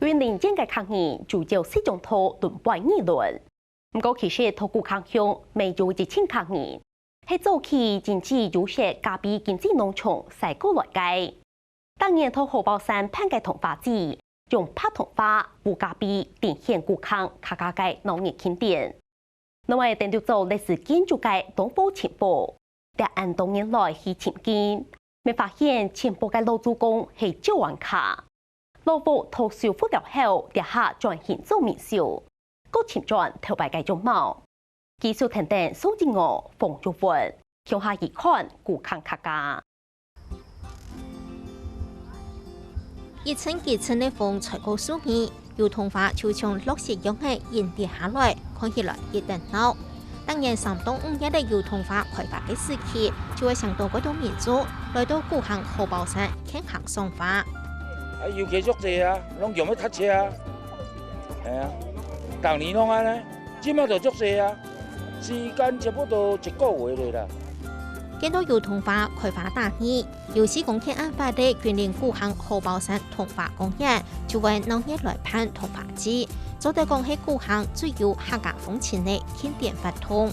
云林整个抗议就叫四种头轮半议论。不过其实透过抗乡未做一千抗议，喺早期经济有些加比经济农场赛过来解。当年透荷包山判嘅同法子，用拍同法不加比电线固抗卡加嘅农业经典。另外，定要做历史建筑嘅东部前部，但按多年来去前进，未发现前部嘅老主公係旧玩卡。老部投修复了后，地下转型做面销，个前转头摆嘅中貌。技术停电苏进我冯竹文，向下一看固抗卡加。一层一层的风吹过树面，油桐花就像落雪样的延跌下来，看起来一热闹。当然，山东5月的油桐花开发的时期，就会想到嗰种民族来到古巷荷包山看行赏花。尤其足济啊，拢用要读册啊，系啊，当年拢安尼，即马就足济啊，时间差不多1个月嘞啦。见到油桐花开发大意，有时公开案发的云林古巷荷包山桐花公园，就为农业来判桐花季，做得讲喺古巷最有客家风情的经典法通。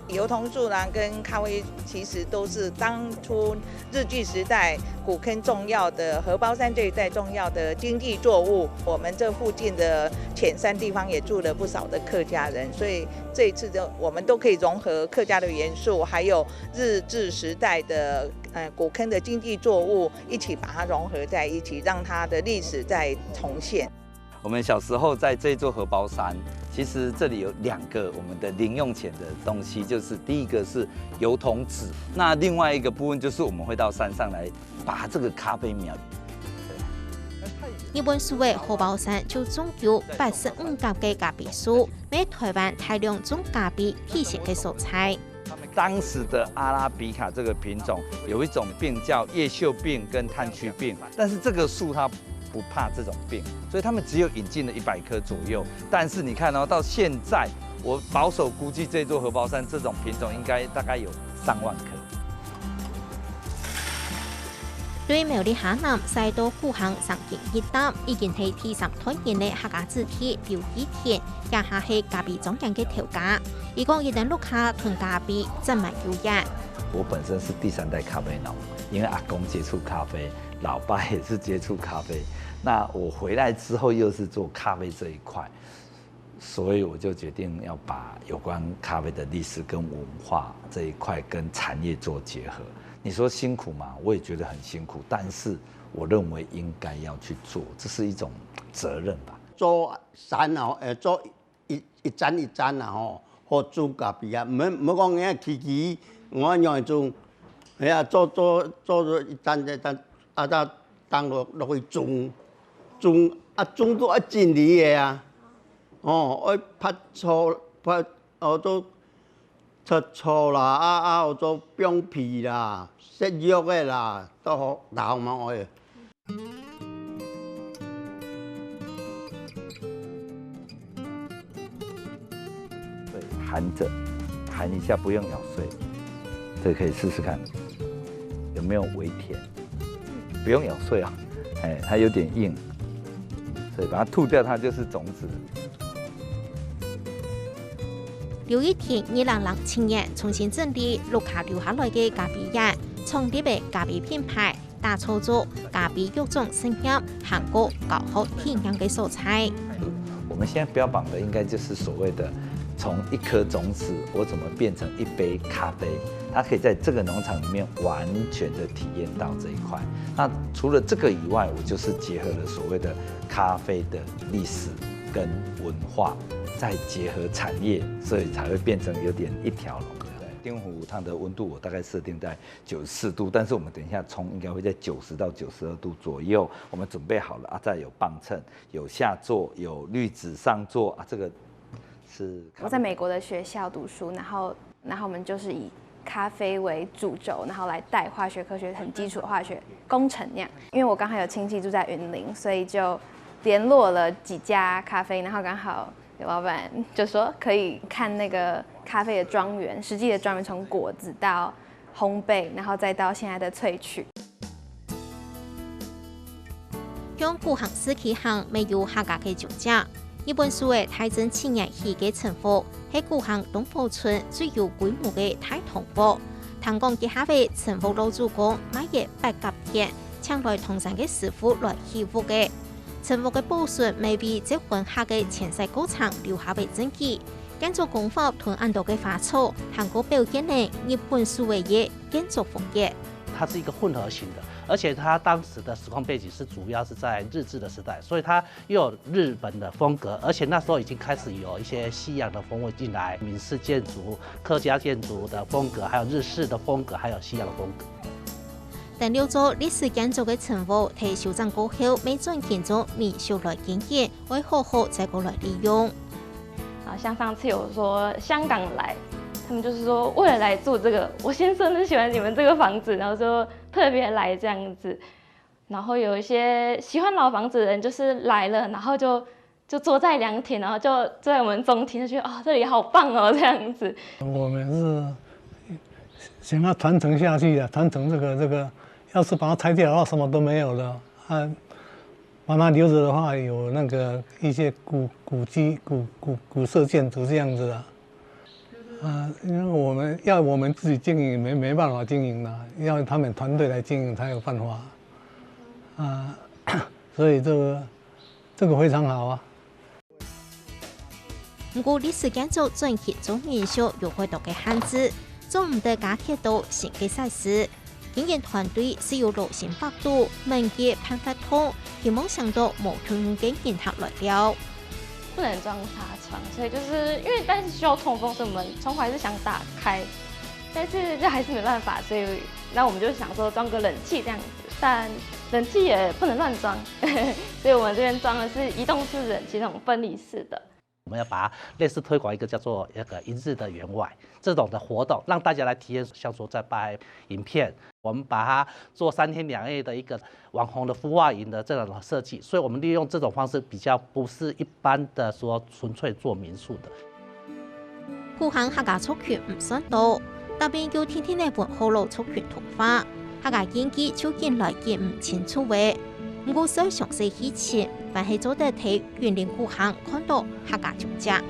油桐树呢跟咖啡其实都是当初日据时代古坑重要的荷包山这一带重要的经济作物。我们这附近的浅山地方也住了不少的客家人，所以这一次我们都可以融合客家的元素，还有日治时代的古坑的经济作物一起把它融合在一起，让它的历史再重现。我们小时候在这座荷包山，其实这里有2个我们的零用钱的东西，就是第一个是油桐纸，那另外一个部分就是我们会到山上来拔这个咖啡苗。日本所谓荷包山就种有85甲嘅咖啡树，为台湾大量种咖啡体现嘅素材。当时的阿拉比卡这个品种有一种病叫叶锈病跟炭疽病，但是这个树它不怕这种病，所以他们只有引进了100棵左右。但是你看到现在，我保守估计这座荷包山这种品种应该大概有3万棵。对苗栗下南西到古巷上景一带，已經係第3團建嘅客家字體劉義田，也下係咖啡莊人嘅頭家。如果一旦落下囤咖啡，真蠻優雅。我本身是第3代咖啡農，因為阿公接觸咖啡，老爸也是接觸咖啡。那我回來之後又是做咖啡這一塊，所以我就決定要把有關咖啡的歷史跟文化這一塊跟產業做結合。你說辛苦嘛？我也覺得很辛苦，但是我認為應該要去做，這是一種責任吧。做山啊，做一盞一盞啊，吼，好做咖啡啊，唔好講嘢期，我樣做，係啊，做咗一盞一盞，啊，到當落去種都一整年嘅啊，哦，我拍錯拍，我都。出錯啦，我做冰皮啦，食肉嘅啦，都好鬧嘛我嘅。对，含着，含一下，不用咬碎，这可以试试看，有没有微甜？不用咬碎啊，它有点硬，所以把它吐掉，它就是种子。劉義田2007年重新整理陸下留下來嘅咖啡園，創立嘅咖啡品牌，打造咗咖啡育種生業，韓國高學體驗嘅素材。我們現在標榜的應該就是所謂的從一顆種子，我怎麼變成一杯咖啡，它可以在這個農場裡面完全的體驗到這一塊。那除了這個以外，我就是結合了所謂的咖啡的歷史跟文化。再結合產業，所以才會變成有點一條龍。丁湖它的溫度我大概設定在94度，但是我們等一下沖應該會在90到92度左右。我們準備好了啊，再有磅秤，有下座，有濾紙上座啊。這個是我在美國的學校讀書，然後我們就是以咖啡為主軸，然後來帶化學科學很基礎的化學工程那樣。因為我剛好有親戚住在雲林，所以就聯絡了幾家咖啡，然後剛好。有老板就說可以看那個咖啡的莊園，實際的莊園從果子到烘焙，然後再到現在的萃取。向古行市旗行没有客家嘅住宅。日本书嘅太正7日起嘅成phố，係古行東坡村最有規模嘅大通鋪。聽講接下嚟成phố老主公每日8甲天，請來同山嘅師傅來祈福嘅。成phố嘅保存未必結婚下嘅前世過程留下為證據。建築工法同很多嘅花草，韓國表現呢日本數位嘅建築風格。它是一個混合型的，而且它當時的時空背景是主要是在日治的時代，所以它又有日本的風格，而且那時候已經開始有一些西洋的風味進來，閩式建築、客家建築的風格，還有日式的風格，還有西洋的風格。第六座歷史建築嘅成phố，喺修整過後，未轉建築民宿來經營，會好好再過來利用。像上次有說香港來，他們就是說為了來住這個，我先生很喜歡你們這個房子，然後就特別來這樣子。然後有一些喜歡老房子的人，就是來了，然後就坐在涼亭，然後就坐在我們中庭，就覺得這裡好棒哦，這樣子。我們是想要傳承下去的，傳承這個，要是把它拆掉的話，什麼都沒有了。把它留着的話，有那個一些古色建築這樣子的，因為我們自己經營沒辦法經營啦，要他們團隊來經營才有辦法，所以這個非常好啊。不過歷史建築轉去做民宿有好多嘅限制，做唔得加貼到新嘅設施。經營團隊是要勞心百度，敏捷判發通，希望想到無窮嘅人客來了。不能裝紗窗，所以就是因為但是需要通風，所以我們窗戶還是想打開，但是這還是沒辦法，所以那我們就想說裝個冷氣這樣子，但冷氣也不能亂裝，所以我們這邊裝的是移動式冷氣，那種分離式的。我們要把它類似推廣一個叫做一日的員外這種的活動，讓大家來體驗，像說在拍影片，我們把它做3天2夜的一個網紅的孵化營的這種設計，所以我們利用這種方式比較不是一般的說純粹做民宿的。古行客家族群唔算多，特別要天天嚟換好路族群同化，客家經濟就見來見唔清楚嘅。唔過需詳細以前，凡係做得睇園林古行看到客家住宅。